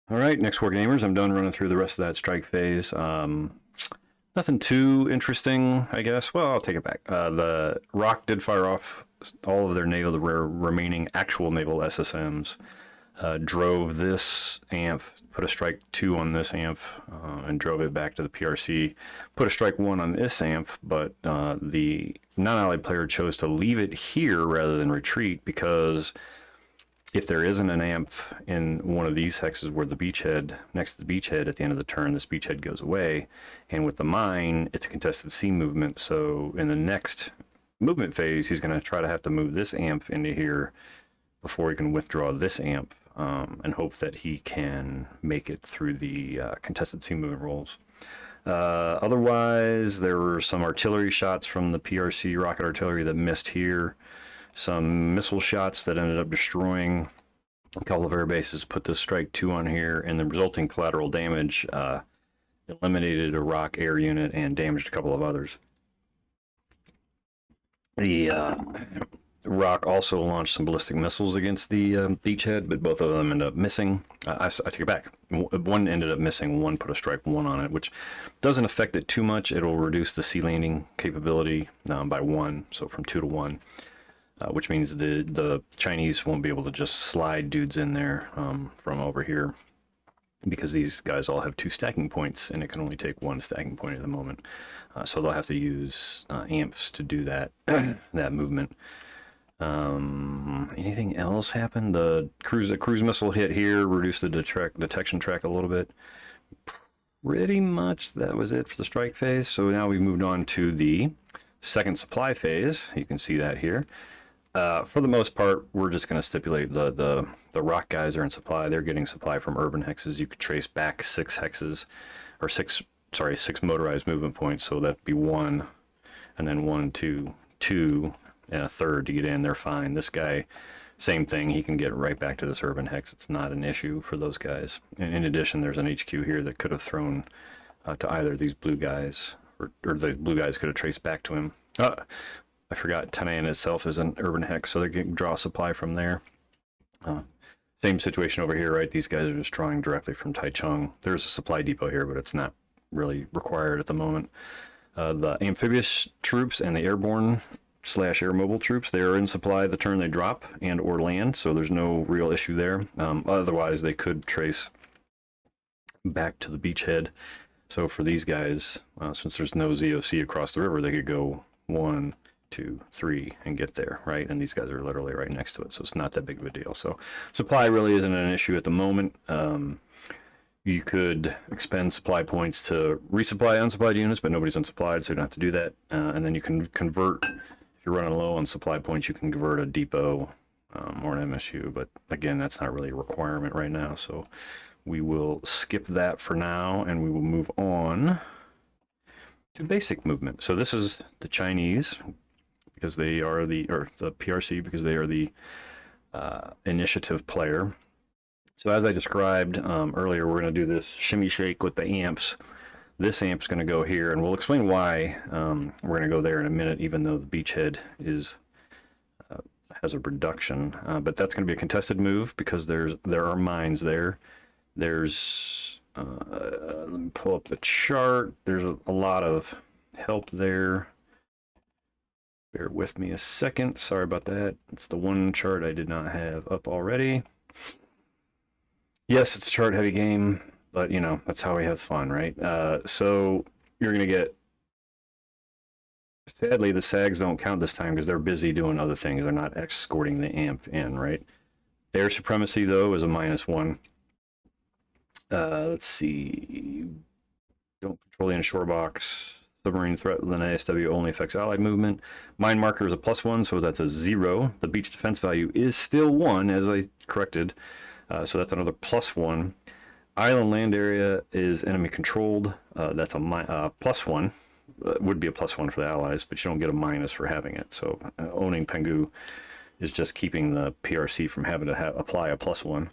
All right, next War Gamers. I'm done running through the rest of that strike phase. Nothing too interesting, I guess. Well, I'll take it back. The Rock did fire off all of their naval, the remaining actual naval SSMs. Drove this amp, put a strike 2 on this amp, and drove it back to the PRC. Put a strike 1 on this amp, but the non-allied player chose to leave it here rather than retreat because if there isn't an amp in one of these hexes where the beachhead, next to the beachhead at the end of the turn, this beachhead goes away. And with the mine, it's a contested C movement. So in the next movement phase, he's going to try to have to move this amp into here before he can withdraw this amp and hope that he can make it through the contested C movement rolls. Otherwise, there were some artillery shots from the PRC rocket artillery that missed here. Some missile shots that ended up destroying a couple of air bases, put this strike 2 on here, and the resulting collateral damage eliminated a rock air unit and damaged a couple of others. The rock also launched some ballistic missiles against the beachhead, but both of them ended up missing. I take it back. One ended up missing, one put a strike 1 on it, which doesn't affect it too much. It'll reduce the sea landing capability by 1, so from 2 to 1. Which means the Chinese won't be able to just slide dudes in there from over here because these guys all have 2 stacking points and it can only take 1 stacking point at the moment. So they'll have to use amps to do that that movement. Anything else happened? The cruise missile hit here, reduced the detection track a little bit. Pretty much that was it for the strike phase. So now we moved on to the second supply phase. You can see that here. For the most part, we're just going to stipulate the rock guys are in supply. They're getting supply from urban hexes. You could trace back 6 hexes, or 6 motorized movement points. So that'd be 1, and then 1, 2, 2, and a third to get in. They're fine. This guy, same thing. He can get right back to this urban hex. It's not an issue for those guys. And in addition, there's an HQ here that could have thrown to either of these blue guys, or the blue guys could have traced back to him. I forgot Taiwan itself is an urban hex, so they can draw supply from there. Same situation over here, right? These guys are just drawing directly from Taichung. There's a supply depot here, but it's not really required at the moment. The amphibious troops and the airborne / air mobile troops, they are in supply the turn they drop and or land, so there's no real issue there. Otherwise, they could trace back to the beachhead. So for these guys, since there's no ZOC across the river, they could go 1, 2, 3 and get there, right? And these guys are literally right next to it, so it's not that big of a deal. So supply really isn't an issue at the moment. You could expend supply points to resupply unsupplied units, but nobody's unsupplied, so you don't have to do that. And then you can convert, if you're running low on supply points, you can convert a depot or an MSU, but again, that's not really a requirement right now. So we will skip that for now, and we will move on to basic movement. So this is the Chinese, because they are or the PRC, because they are the initiative player. So as I described earlier, we're going to do this shimmy shake with the amps. This amp's going to go here, and we'll explain why we're going to go there in a minute, even though the beachhead has a reduction. But that's going to be a contested move because there are mines there. There's let me pull up the chart. There's a lot of help there. Bear with me a second. Sorry about that. It's the one chart I did not have up already. Yes, it's a chart heavy game, but you know, that's how we have fun, right? So you're going to get, sadly, the SAGs don't count this time because they're busy doing other things. They're not escorting the amp in, right? Air supremacy, though, is a -1. Let's see. Don't control the inshore box. Submarine threat with an ASW only affects allied movement. Mine marker is a +1, so that's a 0. The beach defense value is still 1, as I corrected. So that's another +1. Island land area is enemy controlled. That's a +1. Would be a +1 for the allies, but you don't get a minus for having it. So owning Penghu is just keeping the PRC from having to apply a +1.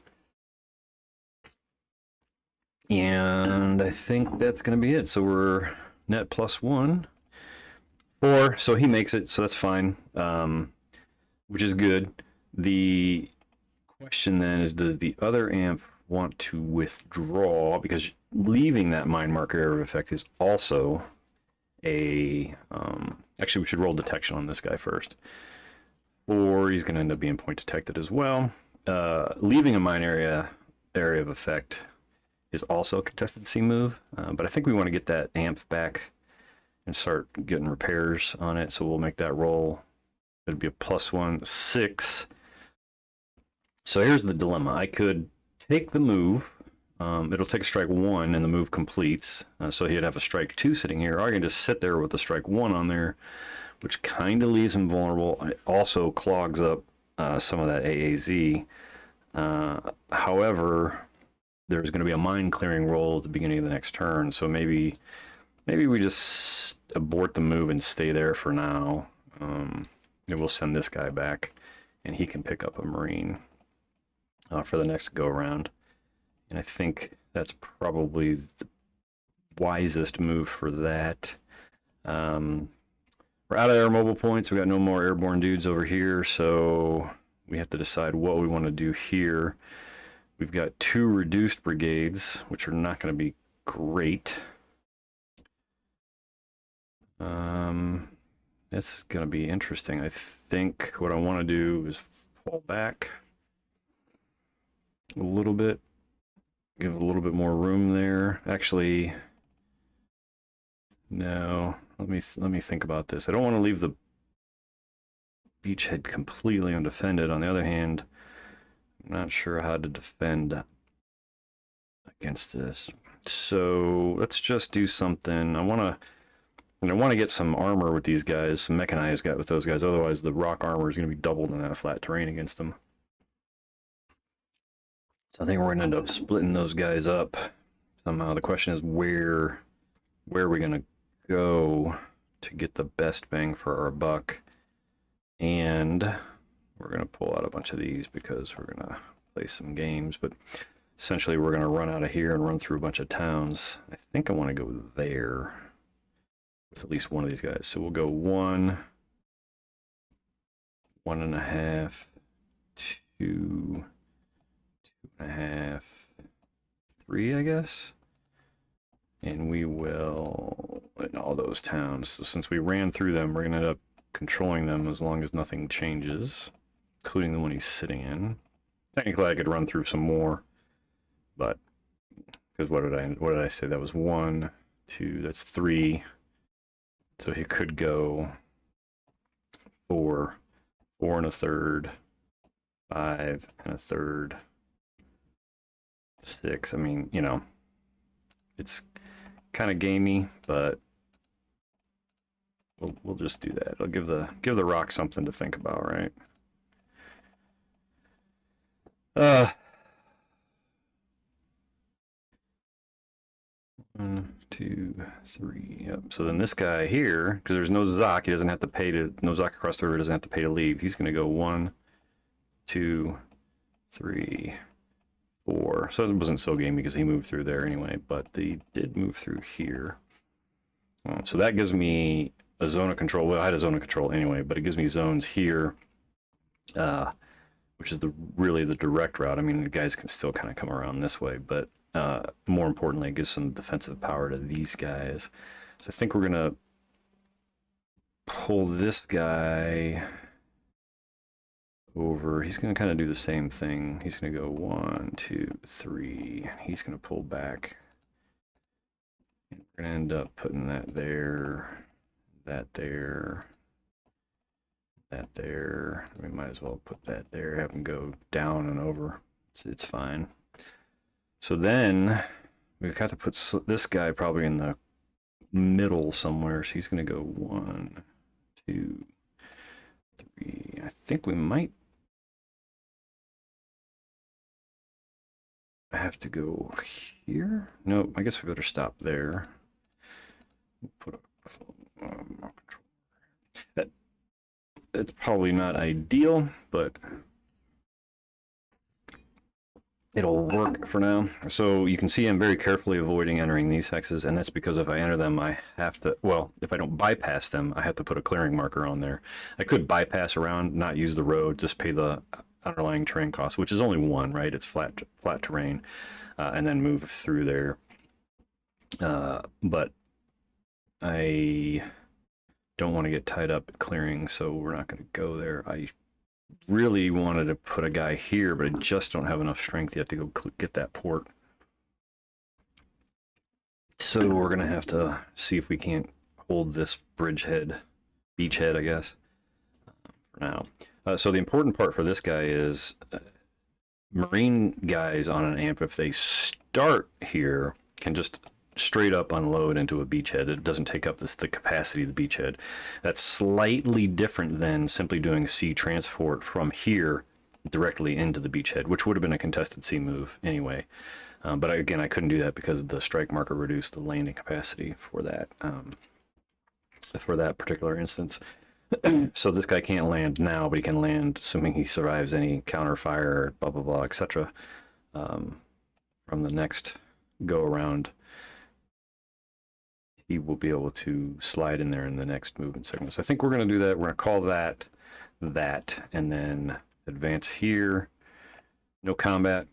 And I think that's going to be it. So we're net +1. 4, so he makes it, so that's fine, which is good. The question then is, does the other amp want to withdraw because leaving that mine marker area of effect is also a actually we should roll detection on this guy first, or he's going to end up being point detected as well. Leaving a mine area of effect is also a contestancy move, but I think we want to get that amp back and start getting repairs on it, so we'll make that roll. It'd be a +1 6. So here's the dilemma. I could take the move. It'll take a strike 1 and the move completes. So he'd have a strike 2 sitting here. Or I can just sit there with the strike 1 on there, which kind of leaves him vulnerable. It also clogs up some of that AAZ. However, there's going to be a mine clearing roll at the beginning of the next turn. So maybe we just abort the move and stay there for now. And we'll send this guy back and he can pick up a Marine for the next go around. And I think that's probably the wisest move for that. We're out of air mobile points. We got no more airborne dudes over here, so we have to decide what we want to do here. We've got 2 reduced brigades, which are not going to be great. This is going to be interesting. I think what I want to do is pull back a little bit. Give a little bit more room there. Actually, no. Let me think about this. I don't want to leave the beachhead completely undefended. On the other hand, I'm not sure how to defend against this. So let's just do something. I want to get some armor with these guys, some mechanized with those guys. Otherwise, the rock armor is going to be doubled in that flat terrain against them. So I think we're going to end up splitting those guys up somehow. The question is where are we going to go to get the best bang for our buck? And we're going to pull out a bunch of these because we're going to play some games. But essentially, we're going to run out of here and run through a bunch of towns. I think I want to go there with at least one of these guys. So we'll go 1, 1.5, 2, 2.5, 3, I guess. And we will in all those towns. So since we ran through them, we're going to end up controlling them as long as nothing changes, including the one he's sitting in. Technically, I could run through some more, but because what did I say? That was 1, 2. That's 3. So he could go 4, 4 1/3, 5 1/3, 6. I mean, you know, it's kind of gamey, but we'll just do that. I'll give the rock something to think about, right? 1, 2, 3. Yep. So then this guy here, because there's no Zak, he doesn't have to pay to. No Zak across the river doesn't have to pay to leave. He's going to go 1, 2, 3, 4. So it wasn't so gamey because he moved through there anyway, but he did move through here. So that gives me a zone of control. Well, I had a zone of control anyway, but it gives me zones here, which is really the direct route. I mean, the guys can still kind of come around this way, but more importantly, it gives some defensive power to these guys. So I think we're going to pull this guy over. He's going to kind of do the same thing. He's going to go 1, 2, 3. He's going to pull back. And we're going to end up putting that there, that there, that there. We might as well put that there, have him go down and over. It's fine. So then we've got to put this guy probably in the middle somewhere. So he's going to go 1, 2, 3. I think we might have to go here. No, I guess we better stop there. Put a control. It's probably not ideal, but it'll work for now. So you can see I'm very carefully avoiding entering these hexes, and that's because if I enter them, I have to, well, if I don't bypass them, I have to put a clearing marker on there. I could bypass around, not use the road, just pay the underlying terrain cost, which is only one, right? It's flat terrain, and then move through there. But I don't want to get tied up clearing, so we're not going to go there. I really wanted to put a guy here, but I just don't have enough strength yet to go get that port. So we're going to have to see if we can't hold this beachhead, I guess, for now. So the important part for this guy is marine guys on an amp, if they start here, can just straight up unload into a beachhead. It doesn't take up the capacity of the beachhead. That's slightly different than simply doing sea transport from here directly into the beachhead, which would have been a contested sea move anyway. But again, I couldn't do that because the strike marker reduced the landing capacity for that particular instance. So this guy can't land now, but he can land assuming he survives any counter fire, blah blah blah, etc. From the next go around. He will be able to slide in there in the next movement segment. So I think we're going to do that. We're going to call that, and then advance here. No combat.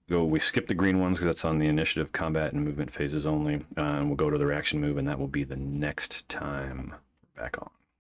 We skip the green ones because that's on the initiative, combat, and movement phases only. And we'll go to the reaction move, and that will be the next time back on.